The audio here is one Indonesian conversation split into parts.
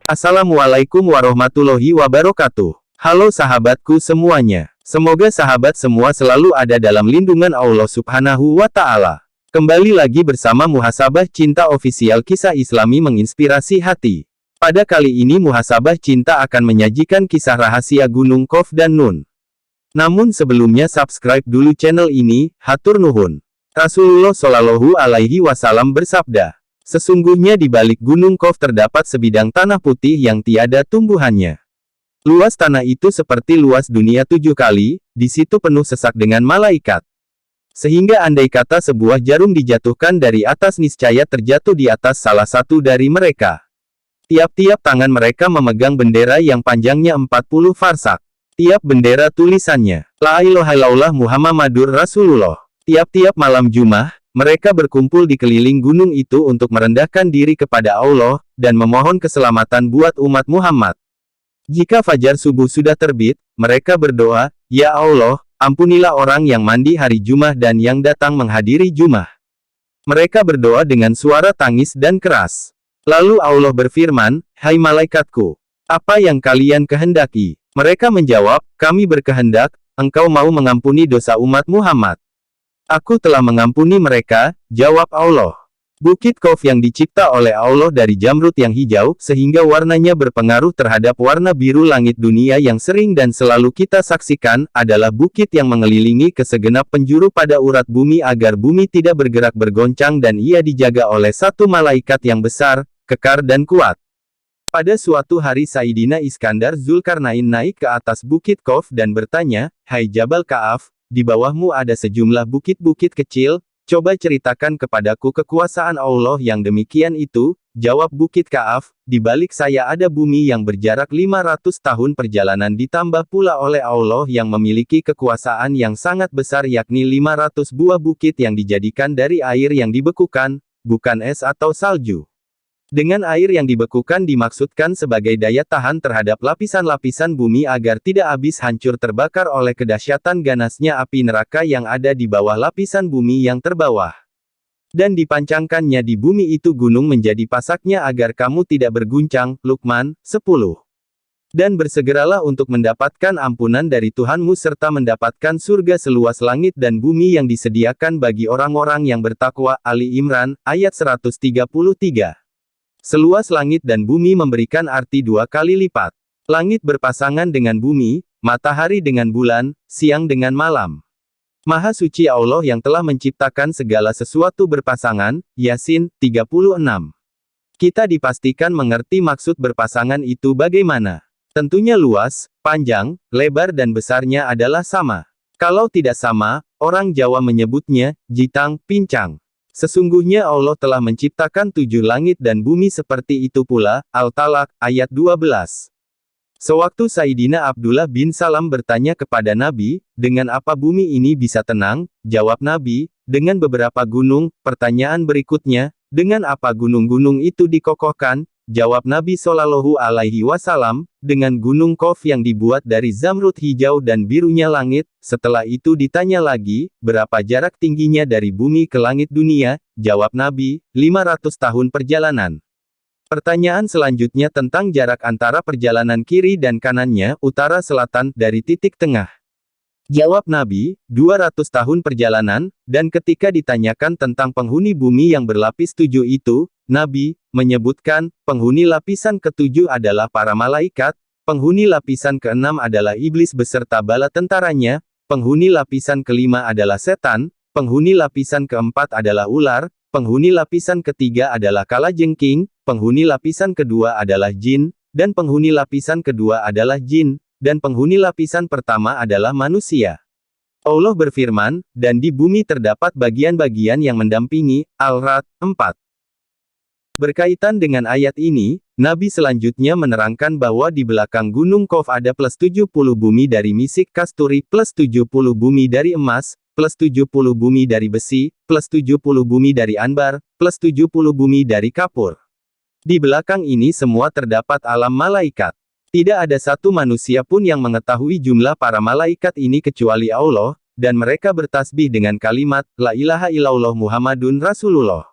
Assalamualaikum warahmatullahi wabarakatuh. Halo sahabatku semuanya. Semoga sahabat semua selalu ada dalam lindungan Allah Subhanahu wa Ta'ala. Kembali lagi bersama Muhasabah Cinta Official, kisah Islami menginspirasi hati. Pada kali ini Muhasabah Cinta akan menyajikan kisah rahasia Gunung Qaf dan Nun. Namun sebelumnya subscribe dulu channel ini, hatur nuhun. Rasulullah Shallallahu Alaihi Wasallam bersabda, sesungguhnya di balik Gunung Qaf terdapat sebidang tanah putih yang tiada tumbuhannya. Luas tanah itu seperti luas dunia 7 kali, di situ penuh sesak dengan malaikat. Sehingga andai kata sebuah jarum dijatuhkan dari atas niscaya terjatuh di atas salah satu dari mereka. Tiap-tiap tangan mereka memegang bendera yang panjangnya 40 farsak. Tiap bendera tulisannya, La ilaha illallah Muhammadur Rasulullah. Tiap-tiap malam Jumat, mereka berkumpul di keliling gunung itu untuk merendahkan diri kepada Allah, dan memohon keselamatan buat umat Muhammad. Jika fajar subuh sudah terbit, mereka berdoa, Ya Allah, ampunilah orang yang mandi hari Jumat dan yang datang menghadiri Jumat. Mereka berdoa dengan suara tangis dan keras. Lalu Allah berfirman, Hai malaikatku, apa yang kalian kehendaki? Mereka menjawab, kami berkehendak, engkau mau mengampuni dosa umat Muhammad. Aku telah mengampuni mereka, jawab Allah. Bukit Qaf yang dicipta oleh Allah dari jamrud yang hijau, sehingga warnanya berpengaruh terhadap warna biru langit dunia yang sering dan selalu kita saksikan, adalah bukit yang mengelilingi kesegenap penjuru pada urat bumi agar bumi tidak bergerak bergoncang dan ia dijaga oleh satu malaikat yang besar, kekar dan kuat. Pada suatu hari Sayyidina Iskandar Zulkarnain naik ke atas Bukit Qaf dan bertanya, Hai Jabal Ka'af, di bawahmu ada sejumlah bukit-bukit kecil, coba ceritakan kepadaku kekuasaan Allah yang demikian itu, jawab Bukit Ka'af, di balik saya ada bumi yang berjarak 500 tahun perjalanan ditambah pula oleh Allah yang memiliki kekuasaan yang sangat besar yakni 500 buah bukit yang dijadikan dari air yang dibekukan, bukan es atau salju. Dengan air yang dibekukan dimaksudkan sebagai daya tahan terhadap lapisan-lapisan bumi agar tidak habis hancur terbakar oleh kedahsyatan ganasnya api neraka yang ada di bawah lapisan bumi yang terbawah. Dan dipancangkannya di bumi itu gunung menjadi pasaknya agar kamu tidak berguncang. Luqman 10. Dan bersegeralah untuk mendapatkan ampunan dari Tuhanmu serta mendapatkan surga seluas langit dan bumi yang disediakan bagi orang-orang yang bertakwa. Ali Imran, ayat 133. Seluas langit dan bumi memberikan arti 2 kali lipat. Langit berpasangan dengan bumi, matahari dengan bulan, siang dengan malam. Maha suci Allah yang telah menciptakan segala sesuatu berpasangan. Yasin 36. Kita dipastikan mengerti maksud berpasangan itu bagaimana. Tentunya luas, panjang, lebar dan besarnya adalah sama. Kalau tidak sama, orang Jawa menyebutnya jitang, pincang. Sesungguhnya Allah telah menciptakan 7 langit dan bumi seperti itu pula. Al-Talaq, ayat 12. Sewaktu Sayyidina Abdullah bin Salam bertanya kepada Nabi, dengan apa bumi ini bisa tenang? Jawab Nabi, dengan beberapa gunung. Pertanyaan berikutnya, dengan apa gunung-gunung itu dikokohkan? Jawab Nabi Shallallahu Alaihi Wasallam, dengan Gunung Qaf yang dibuat dari zamrud hijau dan birunya langit. Setelah itu ditanya lagi, berapa jarak tingginya dari bumi ke langit dunia? Jawab Nabi, 500 tahun perjalanan. Pertanyaan selanjutnya tentang jarak antara perjalanan kiri dan kanannya, utara selatan, dari titik tengah. Jawab Nabi, 200 tahun perjalanan, dan ketika ditanyakan tentang penghuni bumi yang berlapis 7 itu, Nabi menyebutkan, penghuni lapisan ke-7 adalah para malaikat, penghuni lapisan ke-6 adalah iblis beserta bala tentaranya, penghuni lapisan ke-5 adalah setan, penghuni lapisan ke-4 adalah ular, penghuni lapisan ke-3 adalah kalajengking, penghuni lapisan ke-2 adalah jin, dan penghuni lapisan ke-2 adalah jin, dan penghuni lapisan pertama adalah manusia. Allah berfirman, dan di bumi terdapat bagian-bagian yang mendampingi. Al-Ra'd 4. Berkaitan dengan ayat ini, Nabi selanjutnya menerangkan bahwa di belakang Gunung Qaf ada plus 70 bumi dari misik kasturi, plus 70 bumi dari emas, plus 70 bumi dari besi, plus 70 bumi dari ambar, plus 70 bumi dari kapur. Di belakang ini semua terdapat alam malaikat. Tidak ada satu manusia pun yang mengetahui jumlah para malaikat ini kecuali Allah, dan mereka bertasbih dengan kalimat, La ilaha illallah Muhammadun Rasulullah.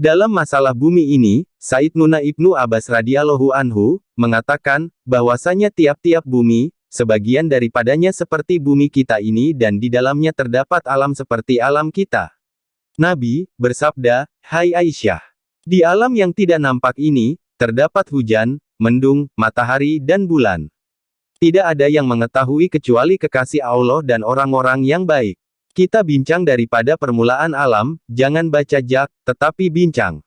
Dalam masalah bumi ini, Said Nuna Ibnu Abbas radhiyallahu anhu mengatakan bahwasanya tiap-tiap bumi, sebagian daripadanya seperti bumi kita ini dan di dalamnya terdapat alam seperti alam kita. Nabi bersabda, "Hai Aisyah, di alam yang tidak nampak ini, terdapat hujan, mendung, matahari dan bulan. Tidak ada yang mengetahui kecuali kekasih Allah dan orang-orang yang baik. Kita bincang daripada permulaan alam, jangan baca jak, tetapi bincang.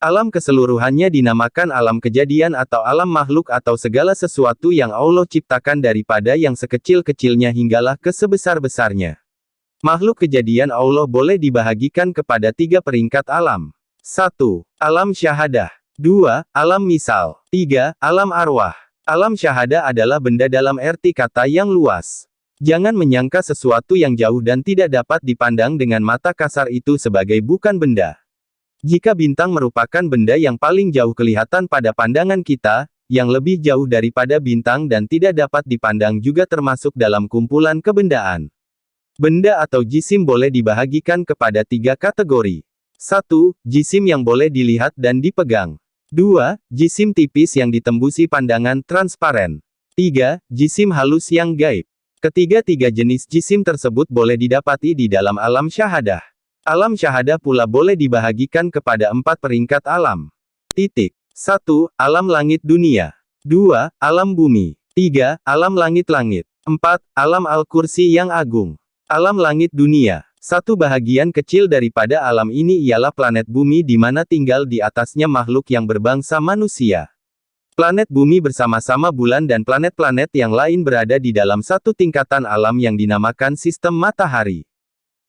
Alam keseluruhannya dinamakan alam kejadian atau alam makhluk atau segala sesuatu yang Allah ciptakan daripada yang sekecil-kecilnya hinggalah ke sebesar-besarnya. Makhluk kejadian Allah boleh dibahagikan kepada 3 peringkat alam. 1. Alam syahadah. 2. Alam misal. 3. Alam arwah. Alam syahadah adalah benda dalam arti kata yang luas. Jangan menyangka sesuatu yang jauh dan tidak dapat dipandang dengan mata kasar itu sebagai bukan benda. Jika bintang merupakan benda yang paling jauh kelihatan pada pandangan kita, yang lebih jauh daripada bintang dan tidak dapat dipandang juga termasuk dalam kumpulan kebendaan. Benda atau jisim boleh dibahagikan kepada 3 kategori. 1. Jisim yang boleh dilihat dan dipegang. 2. Jisim tipis yang ditembusi pandangan transparan. 3. Jisim halus yang gaib. Ketiga-tiga jenis jisim tersebut boleh didapati di dalam alam syahadah. Alam syahadah pula boleh dibahagikan kepada 4 peringkat alam. 1. Alam langit dunia. 2. Alam bumi. 3. Alam langit-langit. 4. Alam Al-Kursi yang agung. Alam langit dunia. Satu bahagian kecil daripada alam ini ialah planet bumi di mana tinggal di atasnya makhluk yang berbangsa manusia. Planet bumi bersama-sama bulan dan planet-planet yang lain berada di dalam satu tingkatan alam yang dinamakan sistem matahari.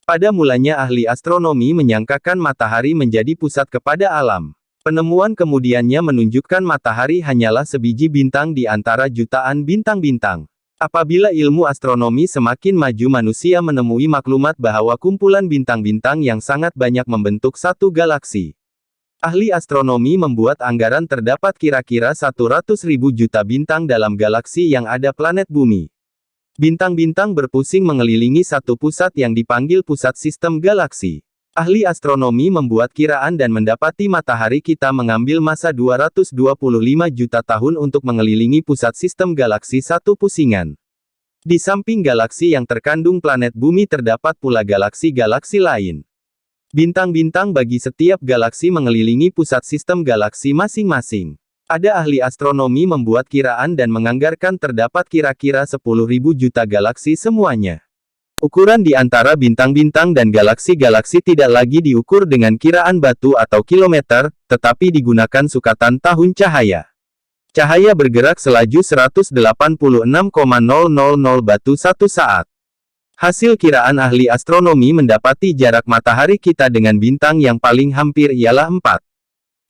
Pada mulanya ahli astronomi menyangkakan matahari menjadi pusat kepada alam. Penemuan kemudiannya menunjukkan matahari hanyalah sebiji bintang di antara jutaan bintang-bintang. Apabila ilmu astronomi semakin maju, manusia menemui maklumat bahwa kumpulan bintang-bintang yang sangat banyak membentuk satu galaksi. Ahli astronomi membuat anggaran terdapat kira-kira 100.000 juta bintang dalam galaksi yang ada planet bumi. Bintang-bintang berpusing mengelilingi satu pusat yang dipanggil pusat sistem galaksi. Ahli astronomi membuat kiraan dan mendapati matahari kita mengambil masa 225 juta tahun untuk mengelilingi pusat sistem galaksi satu pusingan. Di samping galaksi yang terkandung planet bumi terdapat pula galaksi-galaksi lain. Bintang-bintang bagi setiap galaksi mengelilingi pusat sistem galaksi masing-masing. Ada ahli astronomi membuat kiraan dan menganggarkan terdapat kira-kira 10.000 juta galaksi semuanya. Ukuran di antara bintang-bintang dan galaksi-galaksi tidak lagi diukur dengan kiraan batu atau kilometer, tetapi digunakan sukatan tahun cahaya. Cahaya bergerak selaju 186,000 batu satu saat. Hasil kiraan ahli astronomi mendapati jarak matahari kita dengan bintang yang paling hampir ialah 4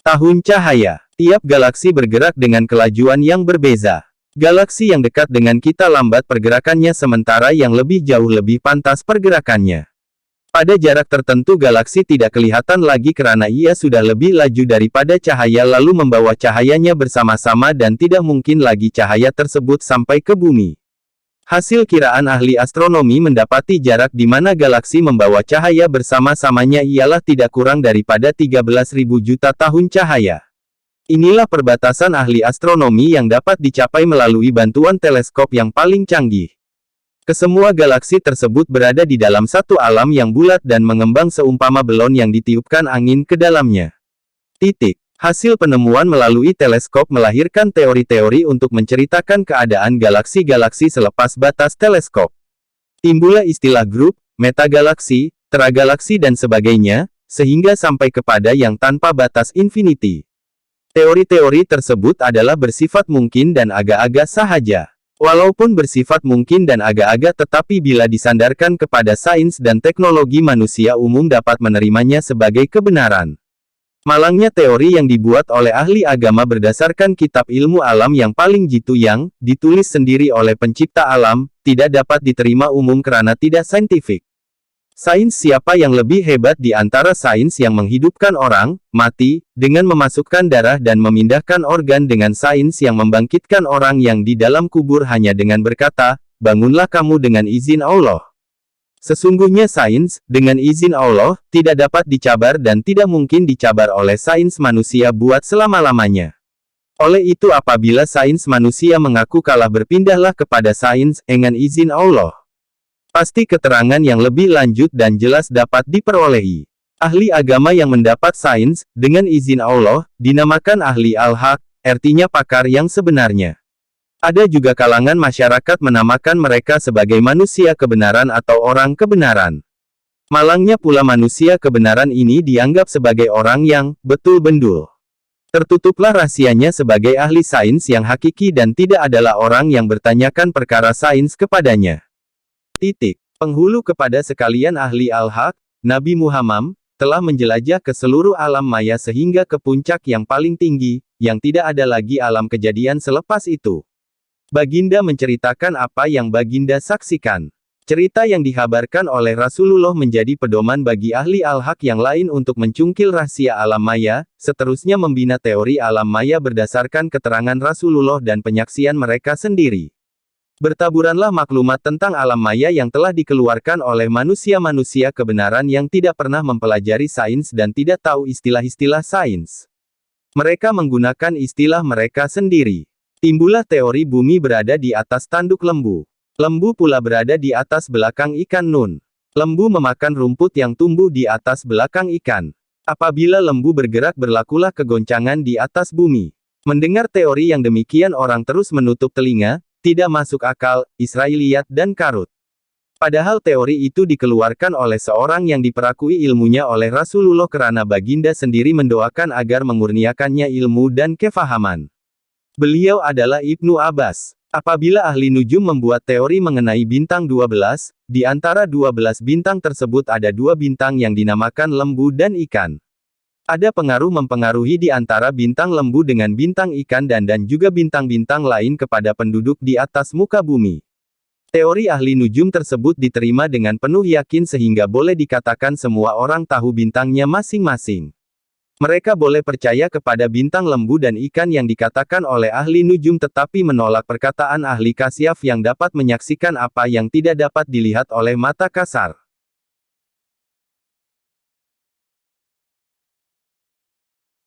tahun cahaya. Tiap galaksi bergerak dengan kelajuan yang berbeza. Galaksi yang dekat dengan kita lambat pergerakannya sementara yang lebih jauh lebih pantas pergerakannya. Pada jarak tertentu galaksi tidak kelihatan lagi karena ia sudah lebih laju daripada cahaya lalu membawa cahayanya bersama-sama dan tidak mungkin lagi cahaya tersebut sampai ke bumi. Hasil kiraan ahli astronomi mendapati jarak di mana galaksi membawa cahaya bersama-samanya ialah tidak kurang daripada 13.000 juta tahun cahaya. Inilah perbatasan ahli astronomi yang dapat dicapai melalui bantuan teleskop yang paling canggih. Kesemua galaksi tersebut berada di dalam satu alam yang bulat dan mengembang seumpama belon yang ditiupkan angin ke dalamnya. Hasil penemuan melalui teleskop melahirkan teori-teori untuk menceritakan keadaan galaksi-galaksi selepas batas teleskop. Timbullah istilah grup, metagalaksi, teragalaksi dan sebagainya, sehingga sampai kepada yang tanpa batas infinity. Teori-teori tersebut adalah bersifat mungkin dan agak-agak sahaja. Walaupun bersifat mungkin dan agak-agak tetapi bila disandarkan kepada sains dan teknologi manusia umum dapat menerimanya sebagai kebenaran. Malangnya teori yang dibuat oleh ahli agama berdasarkan kitab ilmu alam yang paling jitu yang ditulis sendiri oleh pencipta alam, tidak dapat diterima umum karena tidak saintifik. Sains siapa yang lebih hebat di antara sains yang menghidupkan orang mati, dengan memasukkan darah dan memindahkan organ dengan sains yang membangkitkan orang yang di dalam kubur hanya dengan berkata, bangunlah kamu dengan izin Allah. Sesungguhnya sains, dengan izin Allah, tidak dapat dicabar dan tidak mungkin dicabar oleh sains manusia buat selama-lamanya. Oleh itu apabila sains manusia mengaku kalah berpindahlah kepada sains, dengan izin Allah. Pasti keterangan yang lebih lanjut dan jelas dapat diperolehi. Ahli agama yang mendapat sains, dengan izin Allah, dinamakan ahli al-haq, artinya pakar yang sebenarnya. Ada juga kalangan masyarakat menamakan mereka sebagai manusia kebenaran atau orang kebenaran. Malangnya pula manusia kebenaran ini dianggap sebagai orang yang betul-bendul. Tertutuplah rahasianya sebagai ahli sains yang hakiki dan tidak adalah orang yang bertanyakan perkara sains kepadanya. Penghulu kepada sekalian ahli al-haq, Nabi Muhammad, telah menjelajah ke seluruh alam maya sehingga ke puncak yang paling tinggi, yang tidak ada lagi alam kejadian selepas itu. Baginda menceritakan apa yang Baginda saksikan. Cerita yang dihabarkan oleh Rasulullah menjadi pedoman bagi ahli al-haq yang lain untuk mencungkil rahasia alam maya, seterusnya membina teori alam maya berdasarkan keterangan Rasulullah dan penyaksian mereka sendiri. Bertaburanlah maklumat tentang alam maya yang telah dikeluarkan oleh manusia-manusia kebenaran yang tidak pernah mempelajari sains dan tidak tahu istilah-istilah sains. Mereka menggunakan istilah mereka sendiri. Timbullah teori bumi berada di atas tanduk lembu. Lembu pula berada di atas belakang ikan nun. Lembu memakan rumput yang tumbuh di atas belakang ikan. Apabila lembu bergerak berlakulah kegoncangan di atas bumi. Mendengar teori yang demikian orang terus menutup telinga, tidak masuk akal, Israiliyat dan karut. Padahal teori itu dikeluarkan oleh seorang yang diperakui ilmunya oleh Rasulullah karena Baginda sendiri mendoakan agar mengurniakannya ilmu dan kefahaman. Beliau adalah Ibnu Abbas. Apabila ahli nujum membuat teori mengenai bintang 12, di antara 12 bintang tersebut ada 2 bintang yang dinamakan lembu dan ikan. Ada pengaruh mempengaruhi di antara bintang lembu dengan bintang ikan dan juga bintang-bintang lain kepada penduduk di atas muka bumi. Teori ahli nujum tersebut diterima dengan penuh yakin sehingga boleh dikatakan semua orang tahu bintangnya masing-masing. Mereka boleh percaya kepada bintang lembu dan ikan yang dikatakan oleh ahli nujum tetapi menolak perkataan ahli kasyaf yang dapat menyaksikan apa yang tidak dapat dilihat oleh mata kasar.